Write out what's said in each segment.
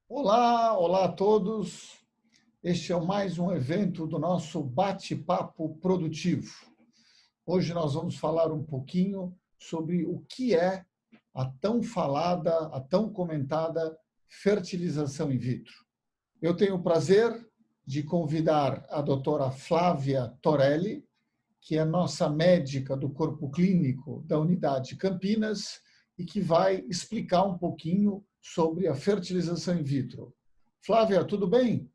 Olá, olá a todos. Este é mais um evento do nosso bate-papo produtivo. Hoje nós vamos falar um pouquinho sobre o que é a tão falada, a tão comentada fertilização in vitro. Eu tenho o prazer de convidar a doutora Flávia Torelli, que é nossa médica do corpo clínico da Unidade Campinas e que vai explicar um pouquinho sobre a fertilização in vitro. Flávia, tudo bem?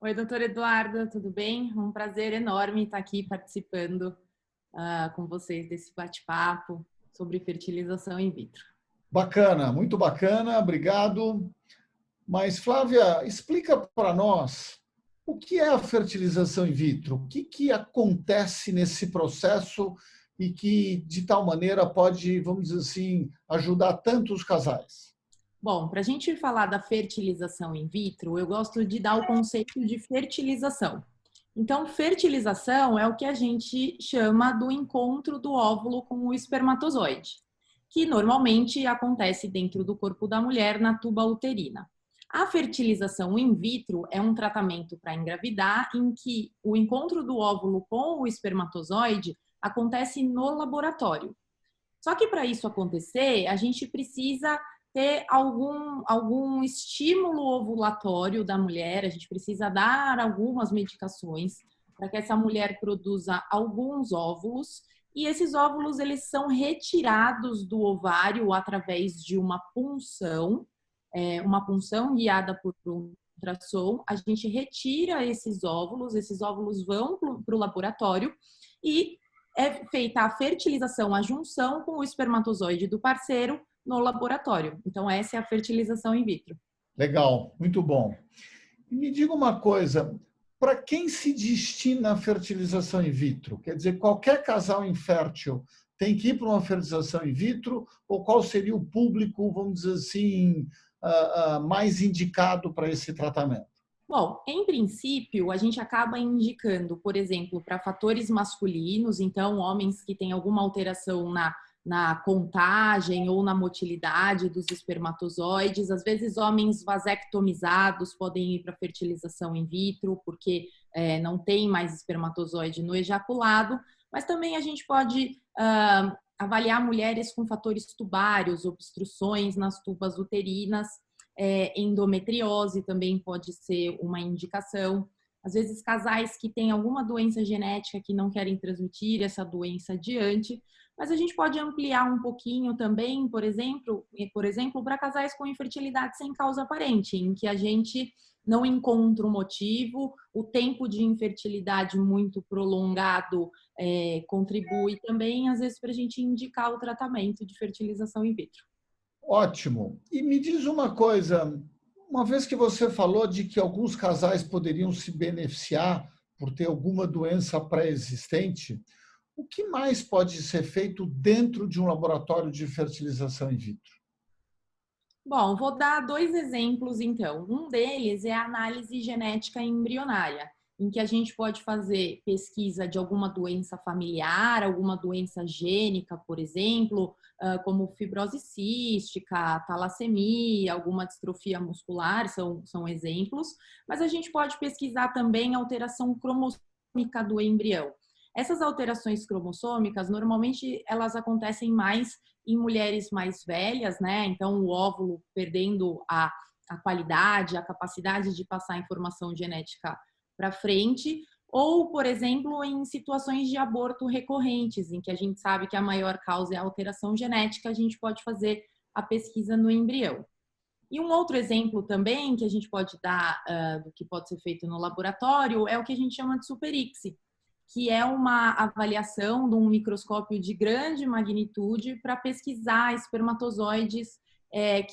Oi, doutor Eduardo, tudo bem? Um prazer enorme estar aqui participando com vocês desse bate-papo sobre fertilização in vitro. Bacana, muito bacana, obrigado. Mas, Flávia, explica para nós o que é a fertilização in vitro, o que acontece nesse processo e que, de tal maneira, pode, vamos dizer assim, ajudar tanto os casais. Bom, para a gente falar da fertilização in vitro, eu gosto de dar o conceito de fertilização. Então, fertilização é o que a gente chama do encontro do óvulo com o espermatozoide, que normalmente acontece dentro do corpo da mulher na tuba uterina. A fertilização in vitro é um tratamento para engravidar em que o encontro do óvulo com o espermatozoide acontece no laboratório. Só que para isso acontecer, a gente precisa ter algum estímulo ovulatório da mulher, a gente precisa dar algumas medicações para que essa mulher produza alguns óvulos, e esses óvulos eles são retirados do ovário através de uma punção guiada por ultrassom. A gente retira esses óvulos vão para o laboratório e é feita a fertilização, a junção com o espermatozoide do parceiro no laboratório. Então, essa é a fertilização in vitro. Legal, muito bom. E me diga uma coisa, para quem se destina a fertilização in vitro? Quer dizer, qualquer casal infértil tem que ir para uma fertilização in vitro ou qual seria o público, vamos dizer assim, mais indicado para esse tratamento? Bom, em princípio, a gente acaba indicando, por exemplo, para fatores masculinos, então homens que têm alguma alteração na contagem ou na motilidade dos espermatozoides. Às vezes, homens vasectomizados podem ir para fertilização in vitro, porque não tem mais espermatozoide no ejaculado, mas também a gente pode avaliar mulheres com fatores tubários, obstruções nas tubas uterinas. Endometriose também pode ser uma indicação. Às vezes, casais que têm alguma doença genética que não querem transmitir essa doença adiante, mas a gente pode ampliar um pouquinho também, por exemplo, para casais com infertilidade sem causa aparente, em que a gente não encontra o motivo, o tempo de infertilidade muito prolongado contribui também, às vezes, para a gente indicar o tratamento de fertilização in vitro. Ótimo. E me diz uma coisa, uma vez que você falou de que alguns casais poderiam se beneficiar por ter alguma doença pré-existente, o que mais pode ser feito dentro de um laboratório de fertilização in vitro? Bom, vou dar dois exemplos então. Um deles é a análise genética embrionária, em que a gente pode fazer pesquisa de alguma doença familiar, alguma doença gênica, por exemplo, como fibrose cística, talassemia, alguma distrofia muscular, são exemplos, mas a gente pode pesquisar também alteração cromossômica do embrião. Essas alterações cromossômicas, normalmente, elas acontecem mais em mulheres mais velhas, né? Então, o óvulo perdendo a qualidade, a capacidade de passar informação genética para frente, ou, por exemplo, em situações de aborto recorrentes, em que a gente sabe que a maior causa é a alteração genética, a gente pode fazer a pesquisa no embrião. E um outro exemplo também que a gente pode dar do que pode ser feito no laboratório é o que a gente chama de superíxie, que é uma avaliação de um microscópio de grande magnitude para pesquisar espermatozoides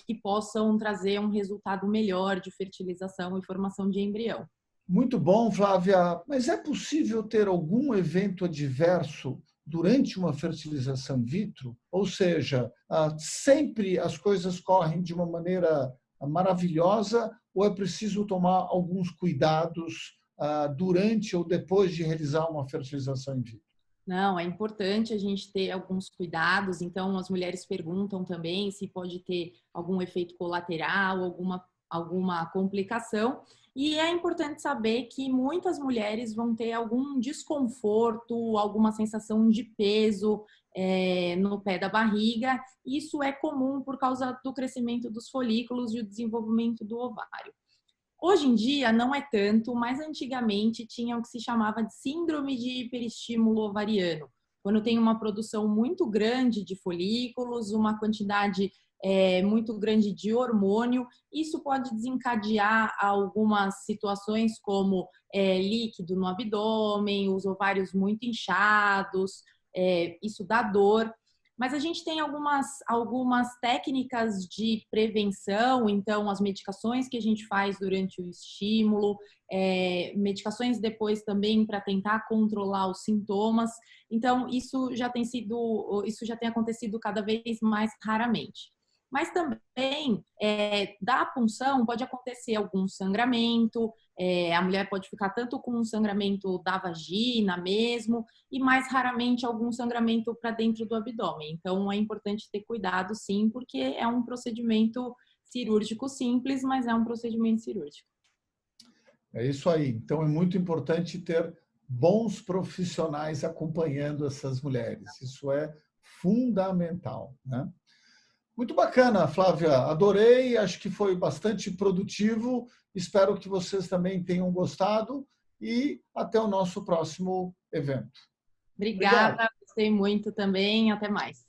que possam trazer um resultado melhor de fertilização e formação de embrião. Muito bom, Flávia. Mas é possível ter algum evento adverso durante uma fertilização in vitro? Ou seja, sempre as coisas correm de uma maneira maravilhosa ou é preciso tomar alguns cuidados durante ou depois de realizar uma fertilização in vitro? Não, é importante a gente ter alguns cuidados. Então, as mulheres perguntam também se pode ter algum efeito colateral, alguma complicação. E é importante saber que muitas mulheres vão ter algum desconforto, alguma sensação de peso no pé da barriga. Isso é comum por causa do crescimento dos folículos e o desenvolvimento do ovário. Hoje em dia não é tanto, mas antigamente tinha o que se chamava de síndrome de hiperestímulo ovariano, quando tem uma produção muito grande de folículos, uma quantidade muito grande de hormônio. Isso pode desencadear algumas situações como líquido no abdômen, os ovários muito inchados, isso dá dor. Mas a gente tem algumas técnicas de prevenção, então as medicações que a gente faz durante o estímulo, medicações depois também para tentar controlar os sintomas. Então, isso já tem acontecido cada vez mais raramente. Mas também, da punção pode acontecer algum sangramento, a mulher pode ficar tanto com um sangramento da vagina mesmo, e mais raramente algum sangramento para dentro do abdômen. Então, é importante ter cuidado, sim, porque é um procedimento cirúrgico simples, mas é um procedimento cirúrgico. É isso aí. Então, é muito importante ter bons profissionais acompanhando essas mulheres. Isso é fundamental, né? Muito bacana, Flávia. Adorei, acho que foi bastante produtivo. Espero que vocês também tenham gostado e até o nosso próximo evento. Obrigada, gostei muito também. Até mais.